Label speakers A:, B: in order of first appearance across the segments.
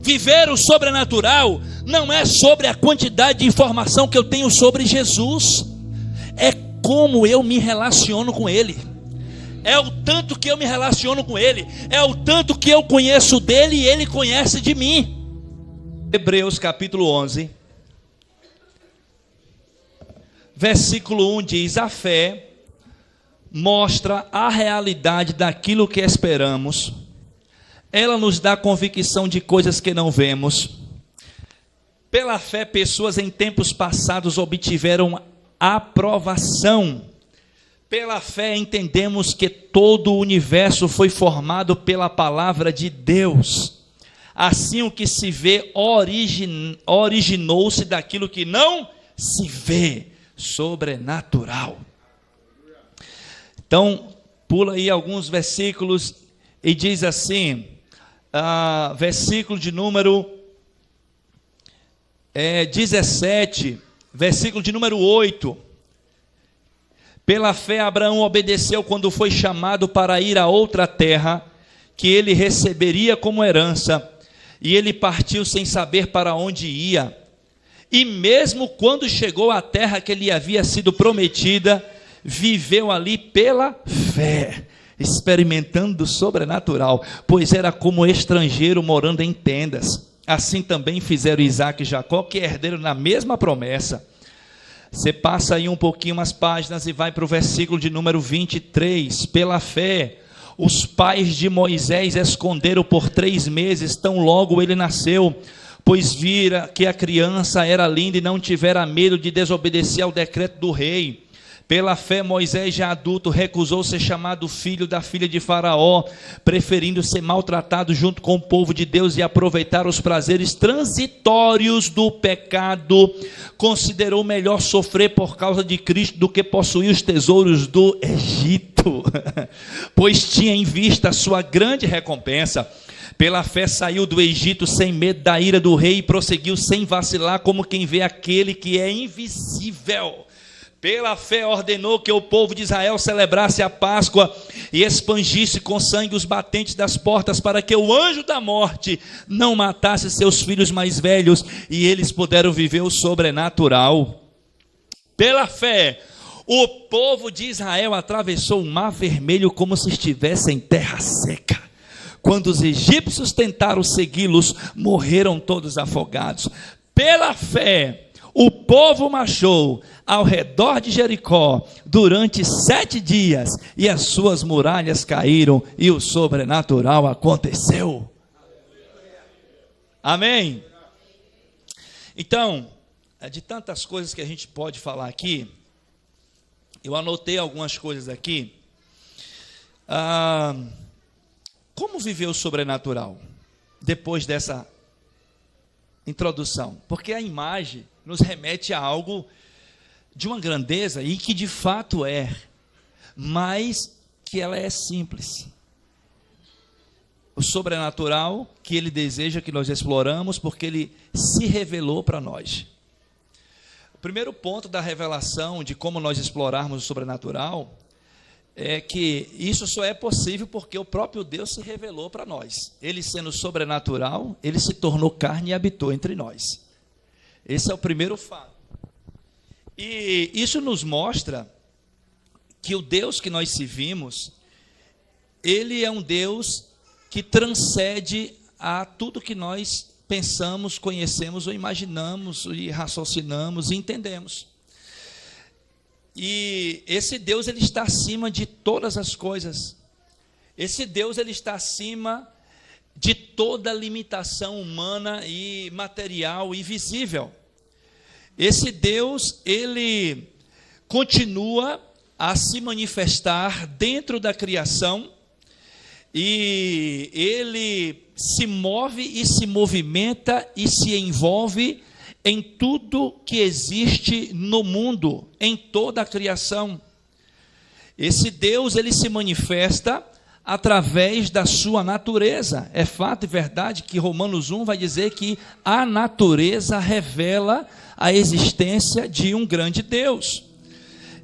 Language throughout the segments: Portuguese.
A: Viver o sobrenatural não é sobre a quantidade de informação que eu tenho sobre Jesus, é como eu me relaciono com Ele, é o tanto que eu me relaciono com Ele, é o tanto que eu conheço dele e Ele conhece de mim. Hebreus capítulo 11, versículo 1 diz: a fé mostra a realidade daquilo que esperamos, ela nos dá convicção de coisas que não vemos. Pela fé, pessoas em tempos passados obtiveram aprovação. Pela fé, entendemos que todo o universo foi formado pela palavra de Deus. Assim, o que se vê originou-se daquilo que não se vê, sobrenatural. Então, pula aí alguns versículos e diz assim, versículo de número 17, versículo de número 8. Pela fé Abraão obedeceu quando foi chamado para ir a outra terra, que ele receberia como herança, e ele partiu sem saber para onde ia. E mesmo quando chegou à terra que lhe havia sido prometida, viveu ali pela fé, experimentando o sobrenatural, pois era como estrangeiro morando em tendas. Assim também fizeram Isaque e Jacó, que herderam na mesma promessa. Você passa aí um pouquinho umas páginas e vai para o versículo de número 23. Pela fé, os pais de Moisés esconderam por 3 meses, tão logo ele nasceu, pois vira que a criança era linda e não tivera medo de desobedecer ao decreto do rei. Pela fé, Moisés, já adulto, recusou ser chamado filho da filha de Faraó, preferindo ser maltratado junto com o povo de Deus e aproveitar os prazeres transitórios do pecado. Considerou melhor sofrer por causa de Cristo do que possuir os tesouros do Egito, pois tinha em vista a sua grande recompensa. Pela fé saiu do Egito sem medo da ira do rei e prosseguiu sem vacilar, como quem vê aquele que é invisível. Pela fé ordenou que o povo de Israel celebrasse a Páscoa e expangisse com sangue os batentes das portas, para que o anjo da morte não matasse seus filhos mais velhos, e eles puderam viver o sobrenatural. Pela fé, o povo de Israel atravessou o mar vermelho como se estivesse em terra seca. Quando os egípcios tentaram segui-los, morreram todos afogados. Pela fé, o povo marchou ao redor de Jericó durante 7 dias, e as suas muralhas caíram, e o sobrenatural aconteceu. Amém? Então, de tantas coisas que a gente pode falar aqui, eu anotei algumas coisas aqui. Como viver o sobrenatural depois dessa introdução? Porque a imagem nos remete a algo de uma grandeza, e que de fato é, mas que ela é simples. O sobrenatural que ele deseja que nós exploramos, porque ele se revelou para nós. O primeiro ponto da revelação de como nós explorarmos o sobrenatural é que isso só é possível porque o próprio Deus se revelou para nós. Ele, sendo sobrenatural, ele se tornou carne e habitou entre nós. Esse é o primeiro fato. E isso nos mostra que o Deus que nós servimos, ele é um Deus que transcende a tudo que nós pensamos, conhecemos ou imaginamos e raciocinamos e entendemos. E esse Deus, ele está acima de todas as coisas. Esse Deus, ele está acima de toda limitação humana e material e visível. Esse Deus, ele continua a se manifestar dentro da criação, e ele se move e se movimenta e se envolve em tudo que existe no mundo, em toda a criação. Esse Deus, ele se manifesta através da sua natureza. É fato e verdade que Romanos 1 vai dizer que a natureza revela a existência de um grande Deus.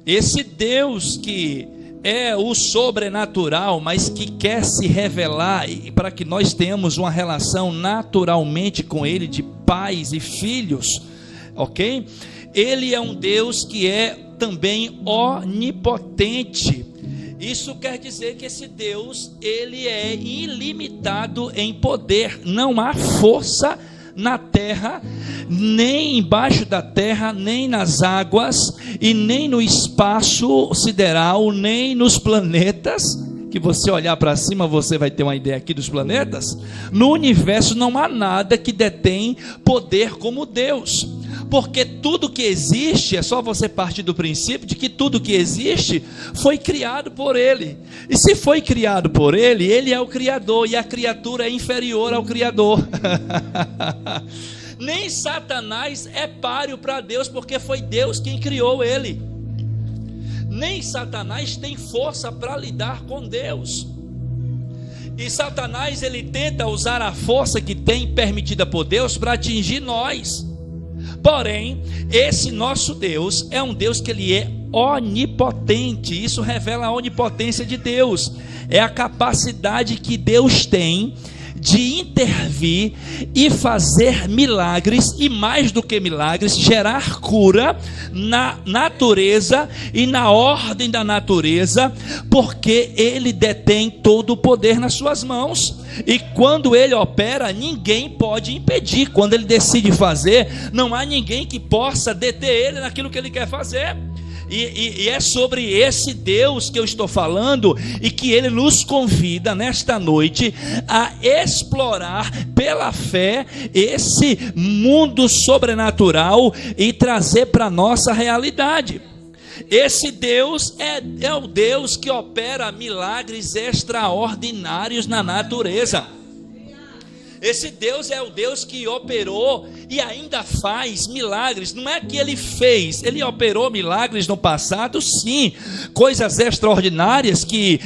A: Esse Deus que é o sobrenatural, mas que quer se revelar para que nós tenhamos uma relação naturalmente com Ele, de pais e filhos, ok? Ele é um Deus que é também onipotente. Isso quer dizer que esse Deus, ele é ilimitado em poder. Não há força na terra, nem embaixo da terra, nem nas águas, e nem no espaço sideral, nem nos planetas, que você olhar para cima, você vai ter uma ideia aqui dos planetas. No universo não há nada que detém poder como Deus, porque tudo que existe, é só você partir do princípio de que tudo que existe foi criado por Ele, e se foi criado por Ele, Ele é o Criador, e a criatura é inferior ao Criador. Nem Satanás é páreo para Deus, porque foi Deus quem criou ele. Nem Satanás tem força para lidar com Deus. E Satanás, ele tenta usar a força que tem permitida por Deus para atingir nós. Porém, esse nosso Deus é um Deus que ele é onipotente. Isso revela a onipotência de Deus. É a capacidade que Deus tem de intervir e fazer milagres, e mais do que milagres, gerar cura na natureza e na ordem da natureza, porque Ele detém todo o poder nas suas mãos, e quando Ele opera, ninguém pode impedir. Quando Ele decide fazer, não há ninguém que possa deter Ele naquilo que Ele quer fazer. E é sobre esse Deus que eu estou falando, e que Ele nos convida nesta noite a explorar pela fé esse mundo sobrenatural e trazer para a nossa realidade. Esse Deus é o Deus que opera milagres extraordinários na natureza. Esse Deus é o Deus que operou e ainda faz milagres. Não é que Ele fez, Ele operou milagres no passado, sim, coisas extraordinárias que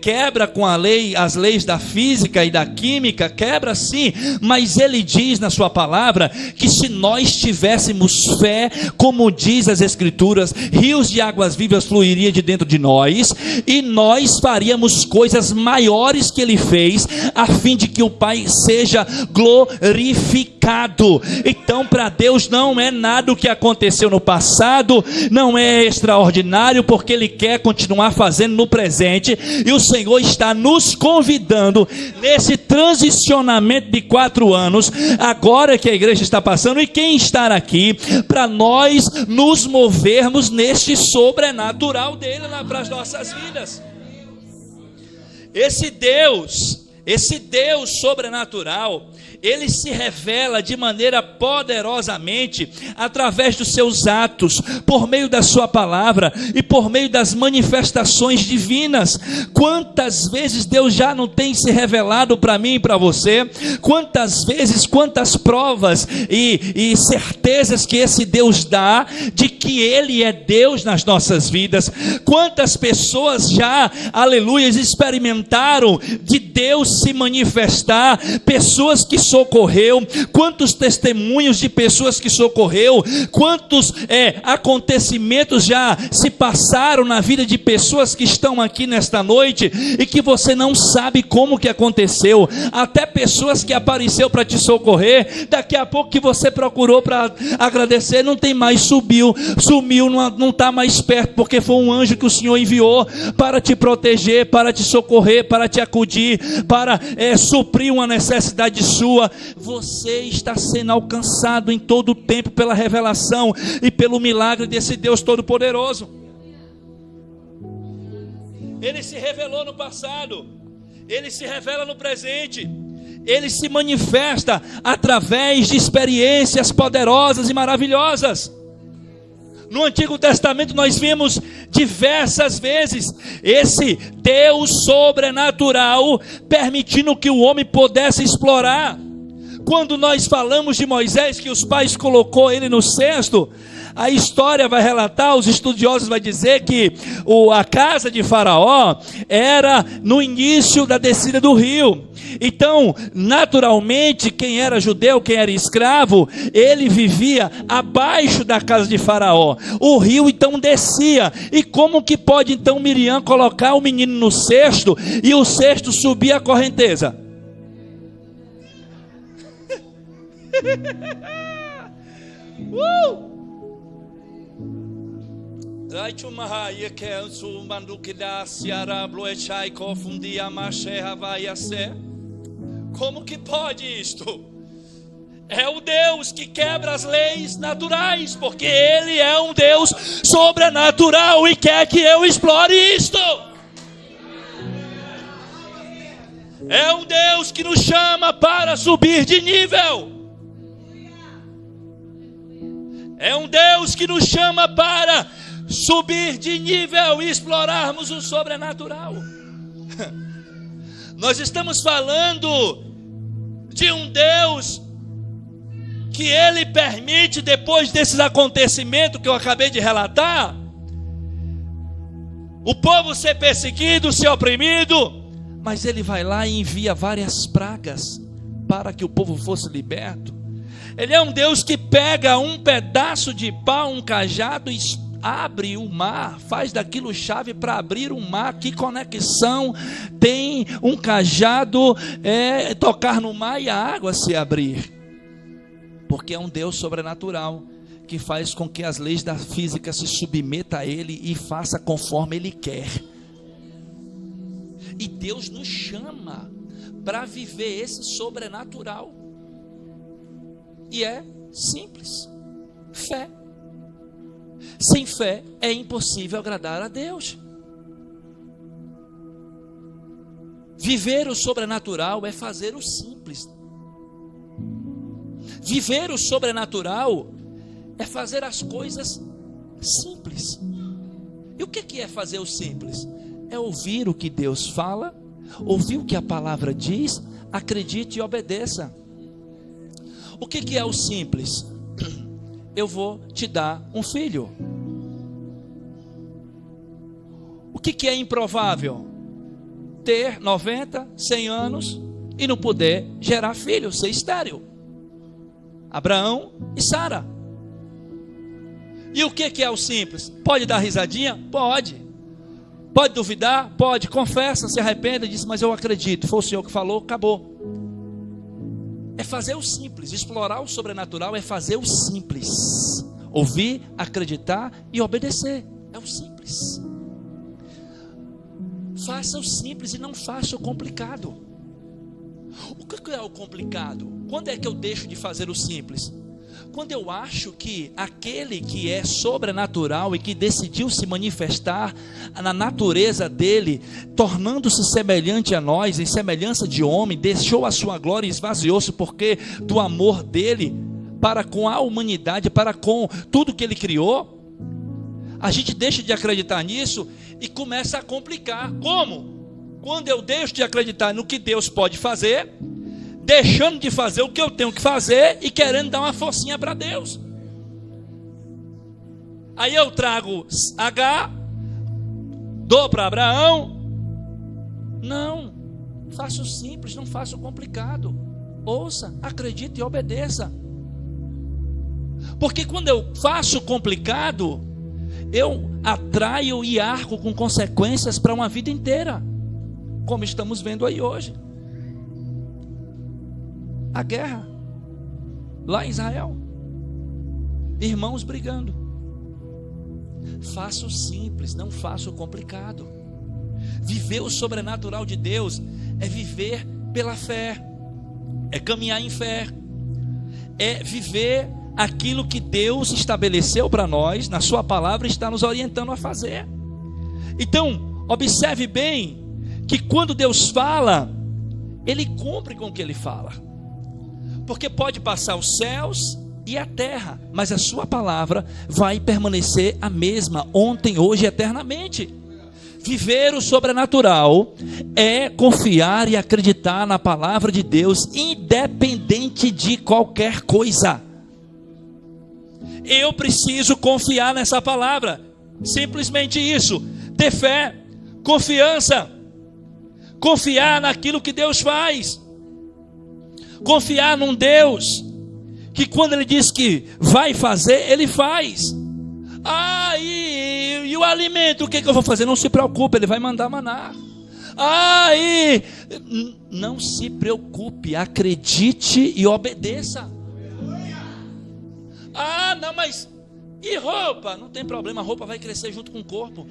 A: quebra com as leis da física e da química, quebra sim, mas Ele diz na sua palavra que se nós tivéssemos fé, como diz as Escrituras, rios de águas vivas fluiriam de dentro de nós, e nós faríamos coisas maiores que Ele fez, a fim de que o Pai seja glorificado. Então, para Deus não é nada o que aconteceu no passado, não é extraordinário, porque Ele quer continuar fazendo no presente, e o Senhor está nos convidando nesse transicionamento de 4 anos, agora que a igreja está passando, e quem está aqui, para nós nos movermos neste sobrenatural dele para as nossas vidas. Esse Deus sobrenatural, Ele se revela de maneira poderosamente através dos seus atos, por meio da sua palavra e por meio das manifestações divinas. Quantas vezes Deus já não tem se revelado para mim e para você? Quantas vezes, quantas provas e certezas que esse Deus dá de que Ele é Deus nas nossas vidas? Quantas pessoas já, aleluia, experimentaram de Deus se manifestar, pessoas que socorreu, quantos testemunhos de pessoas que socorreu, quantos acontecimentos já se passaram na vida de pessoas que estão aqui nesta noite, e que você não sabe como que aconteceu, até pessoas que apareceu para te socorrer, daqui a pouco que você procurou para agradecer, não tem mais, sumiu, não está mais perto, porque foi um anjo que o Senhor enviou para te proteger, para te socorrer, para te acudir, para suprir uma necessidade sua. Você está sendo alcançado em todo o tempo pela revelação e pelo milagre desse Deus Todo-Poderoso. Ele se revelou no passado, Ele se revela no presente, Ele se manifesta através de experiências poderosas e maravilhosas. No Antigo Testamento nós vimos diversas vezes esse Deus sobrenatural permitindo que o homem pudesse explorar. Quando nós falamos de Moisés, que os pais colocou ele no cesto, a história vai relatar, os estudiosos vão dizer que a casa de Faraó era no início da descida do rio. Então, naturalmente, quem era judeu, quem era escravo, ele vivia abaixo da casa de Faraó. O rio então descia. E como que pode então Miriam colocar o menino no cesto e o cesto subir a correnteza? Como que pode isto? É o Deus que quebra as leis naturais, porque Ele é um Deus sobrenatural e quer que eu explore isto. É um Deus que nos chama para subir de nível. É um Deus que nos chama para subir de nível e explorarmos o sobrenatural. Nós estamos falando de um Deus que Ele permite, depois desses acontecimentos que eu acabei de relatar, o povo ser perseguido, ser oprimido, mas Ele vai lá e envia várias pragas para que o povo fosse liberto. Ele é um Deus que pega um pedaço de pau, um cajado, e abre o mar, faz daquilo chave para abrir o mar. Que conexão tem um cajado tocar no mar e a água se abrir? Porque é um Deus sobrenatural que faz com que as leis da física se submetam a Ele e faça conforme Ele quer. E Deus nos chama para viver esse sobrenatural. E é simples: fé. Sem fé é impossível agradar a Deus. Viver o sobrenatural é fazer o simples. Viver o sobrenatural é fazer as coisas simples. E o que é fazer o simples? É ouvir o que Deus fala, ouvir o que a palavra diz, acredite e obedeça. O que é o simples? Eu vou te dar um filho. O que é improvável? Ter 90, 100 anos e não poder gerar filho, ser estéril. Abraão e Sara. E o que é o simples? Pode dar risadinha? Pode. Pode duvidar? Pode. Confessa, se arrependa e diz: mas eu acredito, foi o Senhor que falou, acabou. É fazer o simples. Explorar o sobrenatural é fazer o simples. Ouvir, acreditar e obedecer. É o simples. Faça o simples e não faça o complicado. O que é o complicado? Quando é que eu deixo de fazer o simples? Quando eu acho que aquele que é sobrenatural e que decidiu se manifestar na natureza dele, tornando-se semelhante a nós, em semelhança de homem, deixou a sua glória e esvaziou-se porque do amor dele para com a humanidade, para com tudo que ele criou, a gente deixa de acreditar nisso e começa a complicar. Como? Quando eu deixo de acreditar no que Deus pode fazer, deixando de fazer o que eu tenho que fazer e querendo dar uma forcinha para Deus. Aí eu trago H, dou para Abraão. Não, faça o simples, não faça o complicado. Ouça, acredite e obedeça. Porque quando eu faço o complicado, eu atraio e arco com consequências para uma vida inteira, como estamos vendo aí hoje. A guerra lá em Israel, irmãos brigando. Faça o simples, não faça o complicado. Viver o sobrenatural de Deus é viver pela fé, é caminhar em fé, é viver aquilo que Deus estabeleceu para nós na sua palavra e está nos orientando a fazer. Então, observe bem que quando Deus fala, Ele cumpre com o que Ele fala. Porque pode passar os céus e a terra, mas a sua palavra vai permanecer a mesma, ontem, hoje e eternamente. Viver o sobrenatural é confiar e acreditar na palavra de Deus, independente de qualquer coisa. Eu preciso confiar nessa palavra, simplesmente isso. Ter fé, confiança, confiar naquilo que Deus faz, confiar num Deus que quando Ele diz que vai fazer, Ele faz. E o alimento, o que eu vou fazer? Não se preocupe, Ele vai mandar maná. Não se preocupe, acredite e obedeça. Não, mas e roupa? Não tem problema, a roupa vai crescer junto com o corpo.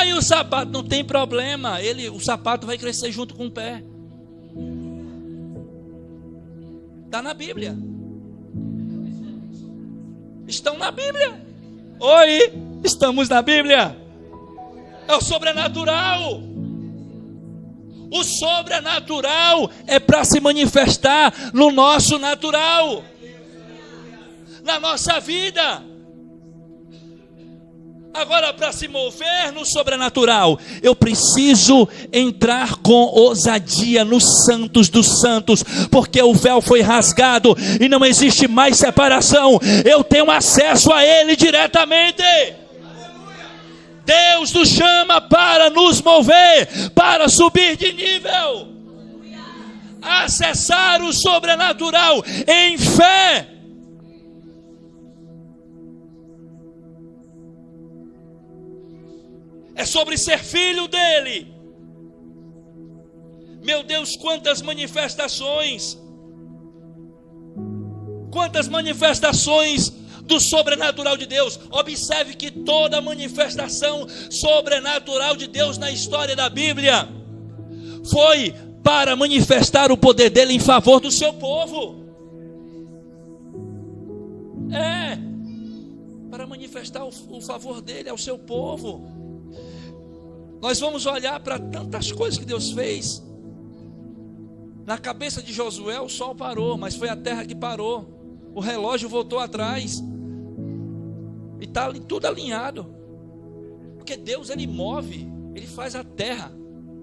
A: E o sapato? Não tem problema, o sapato vai crescer junto com o pé. Está na Bíblia. Estão na Bíblia. Oi, estamos na Bíblia. É o sobrenatural. O sobrenatural é para se manifestar no nosso natural, na nossa vida. Agora, para se mover no sobrenatural, eu preciso entrar com ousadia nos santos dos santos, porque o véu foi rasgado e não existe mais separação. Eu tenho acesso a Ele diretamente. Deus nos chama para nos mover, para subir de nível, acessar o sobrenatural em fé. É sobre ser filho dele. Meu Deus, quantas manifestações do sobrenatural de Deus. Observe que toda manifestação sobrenatural de Deus na história da Bíblia foi para manifestar o poder dele em favor do seu povo. Para manifestar o favor dele ao seu povo. Nós vamos olhar para tantas coisas que Deus fez. Na cabeça de Josué o sol parou, mas foi a terra que parou. O relógio voltou atrás. E está tudo alinhado. Porque Deus, Ele move, Ele faz a terra,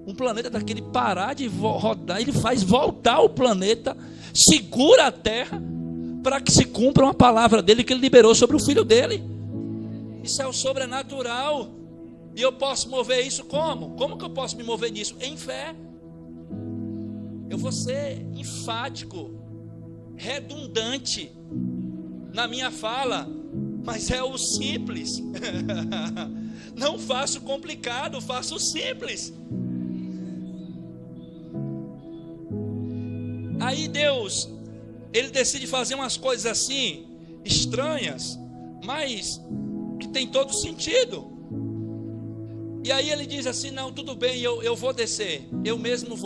A: um planeta daquele parar de rodar, Ele faz voltar o planeta, segura a terra, para que se cumpra uma palavra dEle que Ele liberou sobre o Filho dEle. Isso é o sobrenatural. E eu posso mover isso como? Como que eu posso me mover nisso? Em fé. Eu vou ser enfático, redundante na minha fala, mas é o simples. Não faço complicado, faço simples. Aí Deus, Ele decide fazer umas coisas assim, estranhas, mas que tem todo sentido. E aí Ele diz assim: não, tudo bem, eu vou descer, eu mesmo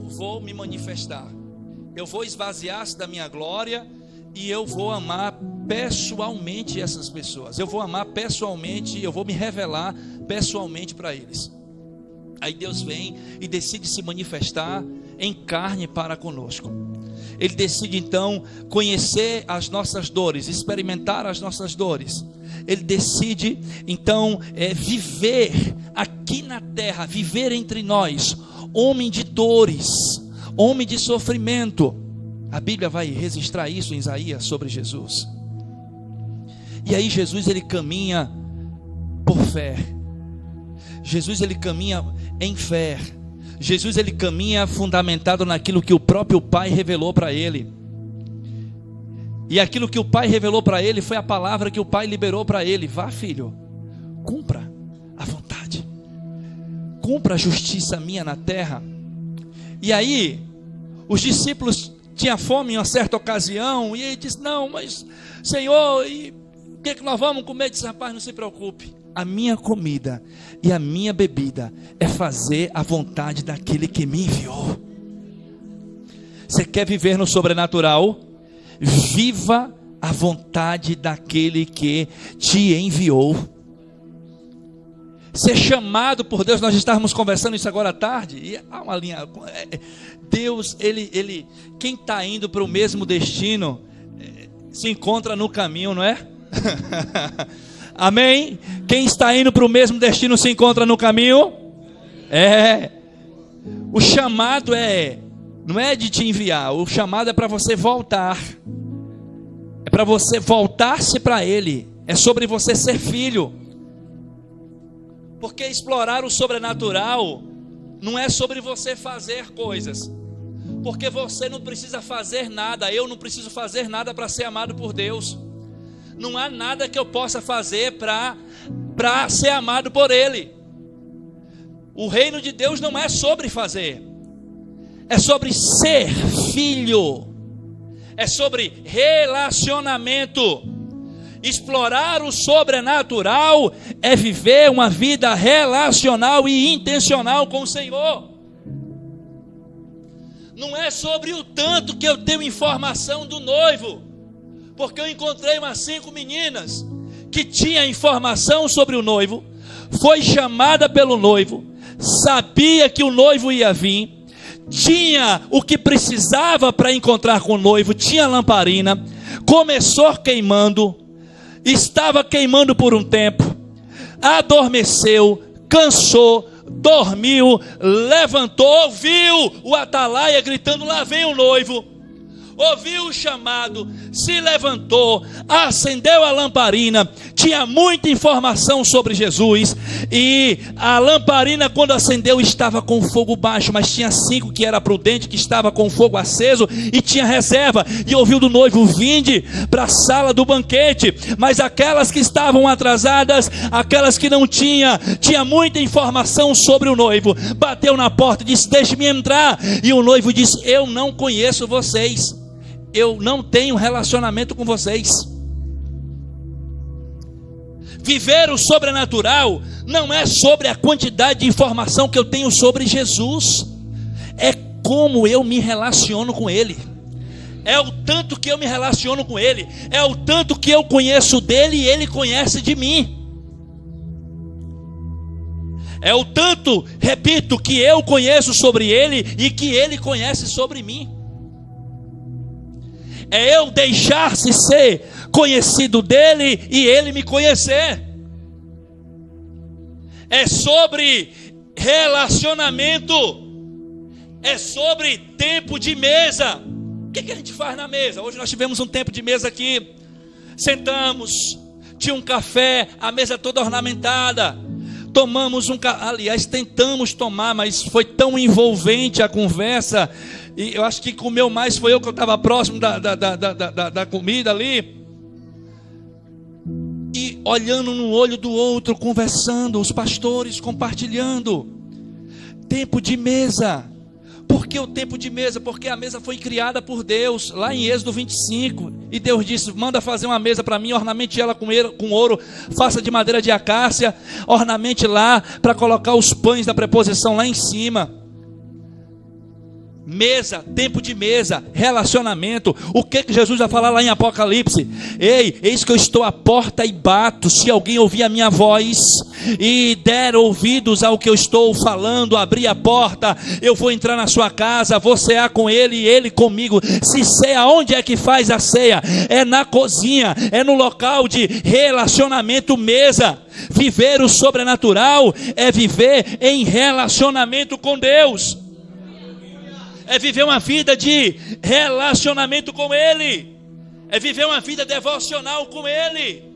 A: vou me manifestar, eu vou esvaziar-se da minha glória, e eu vou amar pessoalmente essas pessoas, eu vou amar pessoalmente, eu vou me revelar pessoalmente para eles. Aí Deus vem e decide se manifestar em carne para conosco. Ele decide então conhecer as nossas dores, experimentar as nossas dores. Ele decide então viver aqui na terra, viver entre nós, homem de dores, homem de sofrimento. A Bíblia vai registrar isso em Isaías sobre Jesus. E aí Jesus, ele caminha por fé. Jesus, ele caminha em fé. Jesus, ele caminha fundamentado naquilo que o próprio Pai revelou para ele. E aquilo que o Pai revelou para ele foi a palavra que o Pai liberou para ele: vá, filho, cumpra a vontade, cumpra a justiça minha na terra. E aí os discípulos tinham fome em uma certa ocasião, e ele disse: não, mas Senhor, e o que é que nós vamos comer? Ele disse: rapaz, não se preocupe, a minha comida e a minha bebida é fazer a vontade daquele que me enviou. Você quer viver no sobrenatural? Viva a vontade daquele que te enviou. Ser chamado por Deus, nós estávamos conversando isso agora à tarde, e há uma linha. Deus, ele quem está indo para o mesmo destino, se encontra no caminho, não é? Amém? Quem está indo para o mesmo destino se encontra no caminho? O chamado não é de te enviar, o chamado é para você voltar. É para você voltar-se para Ele. É sobre você ser filho. Porque explorar o sobrenatural não é sobre você fazer coisas. Porque você não precisa fazer nada, eu não preciso fazer nada para ser amado por Deus. Não há nada que eu possa fazer para ser amado por Ele. O reino de Deus não é sobre fazer, é sobre ser filho, é sobre relacionamento. Explorar o sobrenatural é viver uma vida relacional e intencional com o Senhor. Não é sobre o tanto que eu tenho informação do noivo, porque eu encontrei umas 5 meninas que tinham informação sobre o noivo, foi chamada pelo noivo, sabia que o noivo ia vir, tinha o que precisava para encontrar com o noivo, tinha lamparina, começou queimando, estava queimando por um tempo, adormeceu, cansou, dormiu, levantou, ouviu o atalaia gritando: lá vem o noivo. Ouviu o chamado, se levantou, acendeu a lamparina, tinha muita informação sobre Jesus, e a lamparina, quando acendeu, estava com fogo baixo, mas tinha 5 que era prudente, que estava com fogo aceso, e tinha reserva, e ouviu do noivo: vinde para a sala do banquete. Mas aquelas que estavam atrasadas, aquelas que não tinha muita informação sobre o noivo, bateu na porta e disse: deixe-me entrar. E o noivo disse: eu não conheço vocês, eu não tenho relacionamento com vocês. Viver o sobrenatural não é sobre a quantidade de informação que eu tenho sobre Jesus, é como eu me relaciono com Ele. É o tanto que eu me relaciono com Ele, é o tanto que eu conheço dele e Ele conhece de mim. É o tanto, repito, que eu conheço sobre Ele e que Ele conhece sobre mim. É eu deixar-se ser conhecido dele e ele me conhecer. É sobre relacionamento. É sobre tempo de mesa. O que a gente faz na mesa? Hoje nós tivemos um tempo de mesa aqui. Sentamos, tinha um café, a mesa toda ornamentada. Tomamos aliás, tentamos tomar, mas foi tão envolvente a conversa. E eu acho que comeu mais foi eu, que eu estava próximo da comida ali. E olhando no olho do outro, conversando, os pastores compartilhando. Tempo de mesa. Por que o tempo de mesa? Porque a mesa foi criada por Deus, lá em Êxodo 25. E Deus disse: manda fazer uma mesa para mim, ornamente ela com ouro, faça de madeira de acácia, ornamente lá, para colocar os pães da preposição lá em cima. Mesa, tempo de mesa, relacionamento. O que Jesus vai falar lá em Apocalipse? Ei, eis que eu estou à porta e bato. Se alguém ouvir a minha voz e der ouvidos ao que eu estou falando, abrir a porta, eu vou entrar na sua casa, vou cear com ele e ele comigo. Se ceia, onde é que faz a ceia? É na cozinha, é no local de relacionamento, mesa. Viver o sobrenatural é viver em relacionamento com Deus. É viver uma vida de relacionamento com Ele. É viver uma vida devocional com Ele.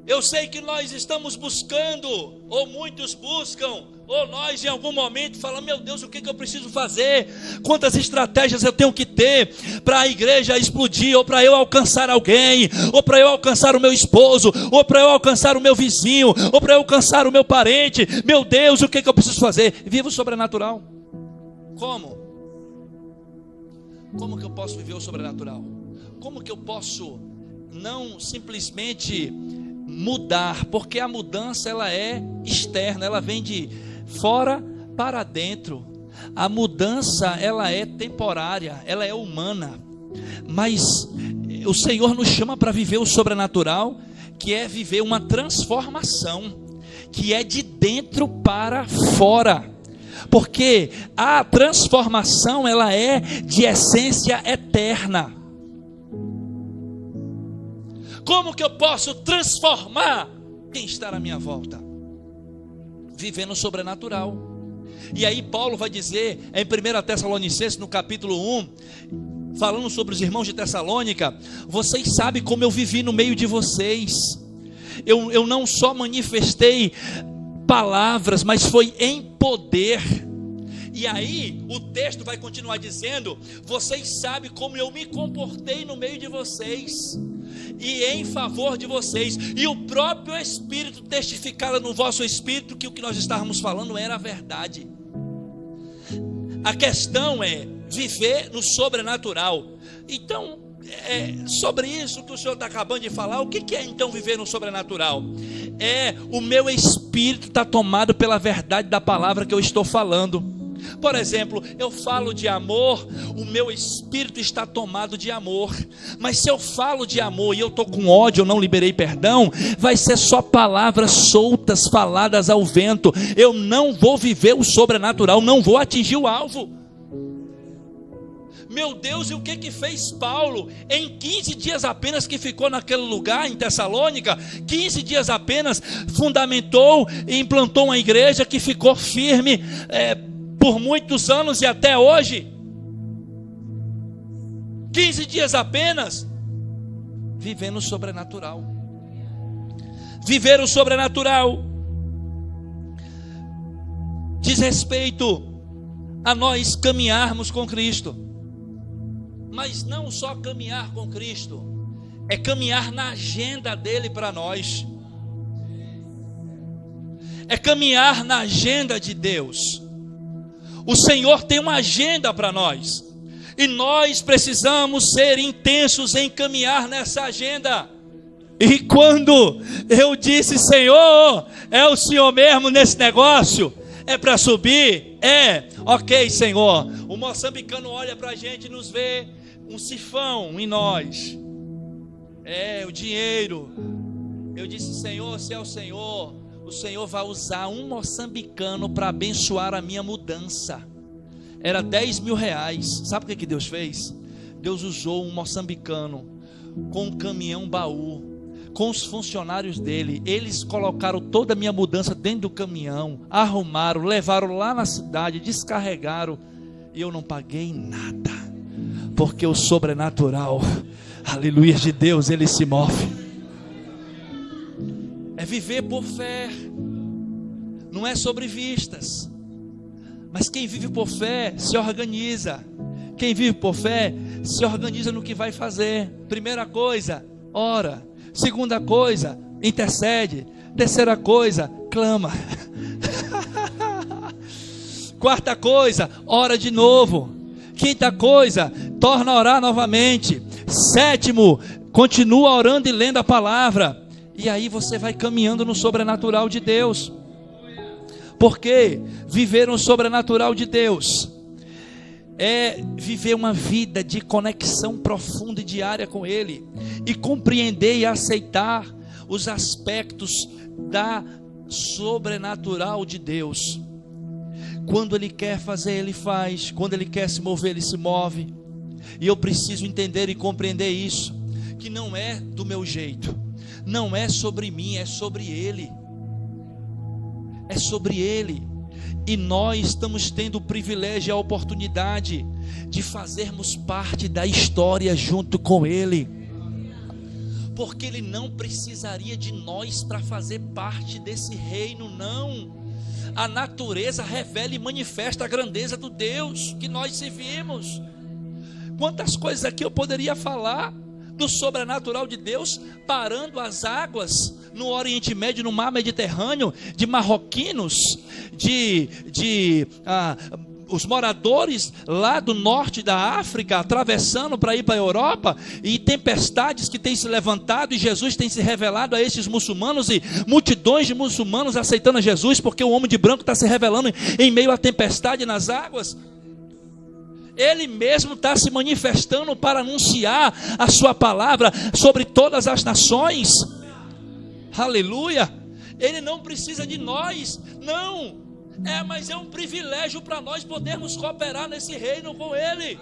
A: Eu sei que nós estamos buscando, ou muitos buscam, ou nós em algum momento falamos: meu Deus, o que eu preciso fazer? Quantas estratégias eu tenho que ter para a igreja explodir, ou para eu alcançar alguém, ou para eu alcançar o meu esposo, ou para eu alcançar o meu vizinho, ou para eu alcançar o meu parente. Meu Deus, o que eu preciso fazer? Viva o sobrenatural. Como? Como que eu posso viver o sobrenatural? Como que eu posso não simplesmente mudar? Porque a mudança, ela é externa, ela vem de fora para dentro. A mudança, ela é temporária, ela é humana. Mas o Senhor nos chama para viver o sobrenatural, que é viver uma transformação, que é de dentro para fora. Porque a transformação, ela é de essência eterna. Como que eu posso transformar quem está na minha volta? Vivendo o sobrenatural. E aí Paulo vai dizer em 1 Tessalonicenses, no capítulo 1, falando sobre os irmãos de Tessalônica: vocês sabem como eu vivi no meio de vocês. Eu não só manifestei palavras, mas foi em poder. E aí o texto vai continuar dizendo: vocês sabem como eu me comportei no meio de vocês e em favor de vocês, e o próprio Espírito testificava no vosso espírito que o que nós estávamos falando era a verdade. A questão é viver no sobrenatural. Então, sobre isso que o Senhor está acabando de falar, o que é então viver no sobrenatural? O meu espírito está tomado pela verdade da palavra que eu estou falando. Por exemplo, eu falo de amor, o meu espírito está tomado de amor. Mas se eu falo de amor e eu estou com ódio, eu não liberei perdão, vai ser só palavras soltas, faladas ao vento. Eu não vou viver o sobrenatural, não vou atingir o alvo. Meu Deus, e o que fez Paulo? Em 15 dias apenas que ficou naquele lugar, em Tessalônica, 15 dias apenas, fundamentou e implantou uma igreja que ficou firme por muitos anos e até hoje. 15 dias apenas, vivendo o sobrenatural. Viver o sobrenatural diz respeito a nós caminharmos com Cristo. Mas não só caminhar com Cristo, é caminhar na agenda dele para nós. É caminhar na agenda de Deus. O Senhor tem uma agenda para nós, e nós precisamos ser intensos em caminhar nessa agenda. E quando eu disse: Senhor, é o Senhor mesmo nesse negócio, é para subir? Ok, Senhor. O moçambicano olha para a gente e nos vê um sifão em nós, o dinheiro. Eu disse: Senhor, se é o Senhor vai usar um moçambicano para abençoar a minha mudança. Era 10 mil reais. Sabe o que Deus fez? Deus usou um moçambicano com um caminhão baú, com os funcionários dele. Eles colocaram toda a minha mudança dentro do caminhão, arrumaram, levaram lá na cidade, descarregaram, e eu não paguei nada, porque o sobrenatural, aleluia, de Deus, ele se move. É viver por fé, não é sobre vistas. Mas quem vive por fé se organiza. Quem vive por fé se organiza no que vai fazer. Primeira coisa, ora. Segunda coisa, intercede. Terceira coisa, clama. Quarta coisa, ora de novo. Quinta coisa, torna a orar novamente. Sétimo, continua orando e lendo a palavra. E aí você vai caminhando no sobrenatural de Deus. Porque viver no sobrenatural de Deus é viver uma vida de conexão profunda e diária com Ele, e compreender e aceitar os aspectos da sobrenatural de Deus. Quando Ele quer fazer, Ele faz. Quando Ele quer se mover, Ele se move. E eu preciso entender e compreender isso, que não é do meu jeito, não é sobre mim, é sobre Ele. É sobre Ele. E nós estamos tendo o privilégio e a oportunidade de fazermos parte da história junto com Ele, porque Ele não precisaria de nós para fazer parte desse reino, não. A natureza revela e manifesta a grandeza do Deus que nós servimos. Quantas coisas aqui eu poderia falar do sobrenatural de Deus, parando as águas no Oriente Médio, no mar Mediterrâneo, de marroquinos, os moradores lá do norte da África, atravessando para ir para a Europa, e tempestades que têm se levantado, e Jesus tem se revelado a esses muçulmanos, e multidões de muçulmanos aceitando a Jesus, porque o homem de branco está se revelando em meio à tempestade nas águas. Ele mesmo está se manifestando para anunciar a sua palavra sobre todas as nações. Aleluia. Ele não precisa de nós, não. Mas é um privilégio para nós podermos cooperar nesse reino com Ele.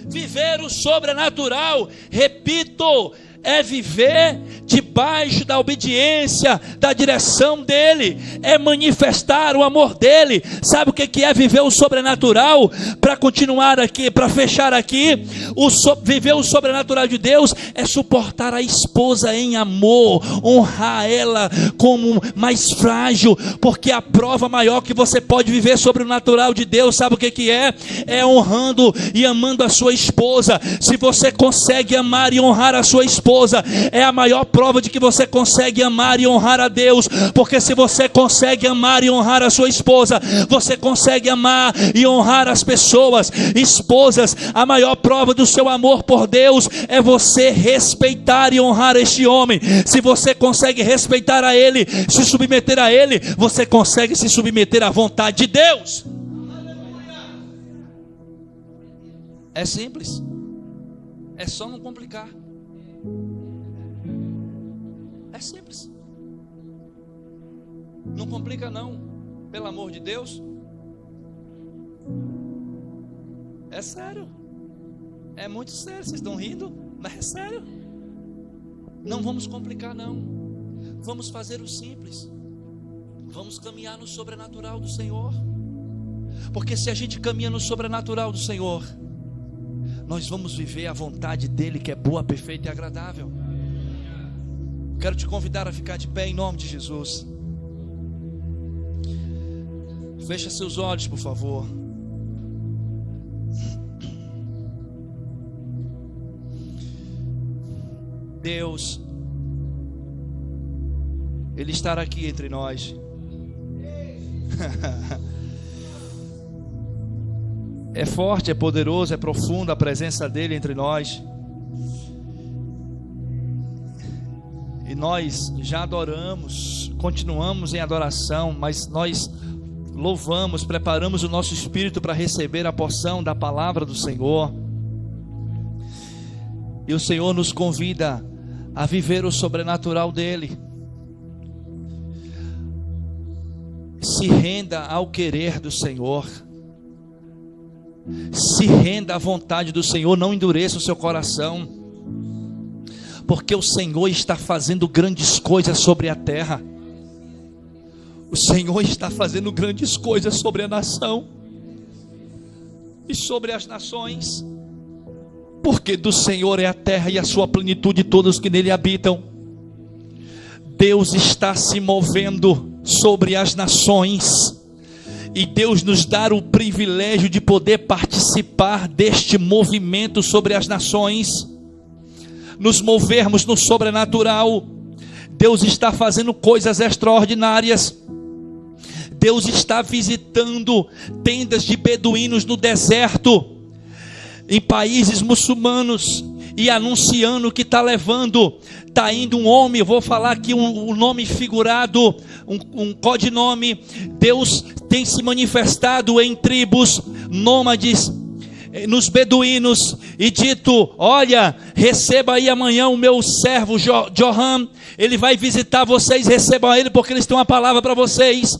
A: Viver o sobrenatural, repito, é viver debaixo da obediência, da direção dele, é manifestar o amor dele. Sabe o que é viver o sobrenatural? Para continuar aqui, para fechar aqui, viver o sobrenatural de Deus é suportar a esposa em amor, honrar ela como mais frágil, porque a prova maior que você pode viver sobrenatural de Deus, sabe o que é? É honrando e amando a sua esposa. Se você consegue amar e honrar a sua esposa, é a maior prova de que você consegue amar e honrar a Deus, porque se você consegue amar e honrar a sua esposa, você consegue amar e honrar as pessoas. Esposas, a maior prova do seu amor por Deus é você respeitar e honrar este homem. Se você consegue respeitar a ele, se submeter a ele, você consegue se submeter à vontade de Deus. É simples, é só não complicar. É simples. Não complica não, pelo amor de Deus. É sério. É muito sério, vocês estão rindo, mas é sério. Não vamos complicar não. Vamos fazer o simples. Vamos caminhar no sobrenatural do Senhor. Porque se a gente caminha no sobrenatural do Senhor, nós vamos viver a vontade dele, que é boa, perfeita e agradável. Quero te convidar a ficar de pé em nome de Jesus. Fecha seus olhos, por favor. Deus, Ele estará aqui entre nós. É forte, é poderoso, é profunda a presença dEle entre nós. E nós já adoramos, continuamos em adoração, mas nós louvamos, preparamos o nosso espírito para receber a porção da palavra do Senhor. E o Senhor nos convida a viver o sobrenatural dEle. Se renda ao querer do Senhor. Se renda à vontade do Senhor, não endureça o seu coração, porque o Senhor está fazendo grandes coisas sobre a terra. O Senhor está fazendo grandes coisas sobre a nação e sobre as nações, porque do Senhor é a terra e a sua plenitude, todos que nele habitam. Deus está se movendo sobre as nações, e Deus nos dá o privilégio de poder participar deste movimento sobre as nações, nos movermos no sobrenatural. Deus está fazendo coisas extraordinárias. Deus está visitando tendas de beduínos no deserto, em países muçulmanos, e anunciando que está levando, está indo um homem, eu vou falar aqui um nome figurado, um codinome. Deus tem se manifestado em tribos nômades, nos beduínos, e dito: olha, receba aí amanhã o meu servo Johan, ele vai visitar vocês, recebam ele, porque eles têm uma palavra para vocês.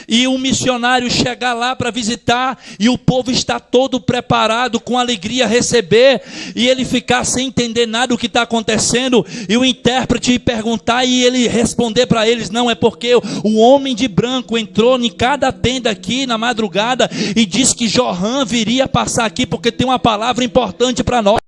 A: E um missionário chegar lá para visitar, e o povo está todo preparado, com alegria a receber, e ele ficar sem entender nada do que está acontecendo, e o intérprete perguntar, e ele responder para eles: não, é porque o homem de branco entrou em cada tenda aqui na madrugada, e disse que Johan viria passar aqui, porque tem uma palavra importante para nós.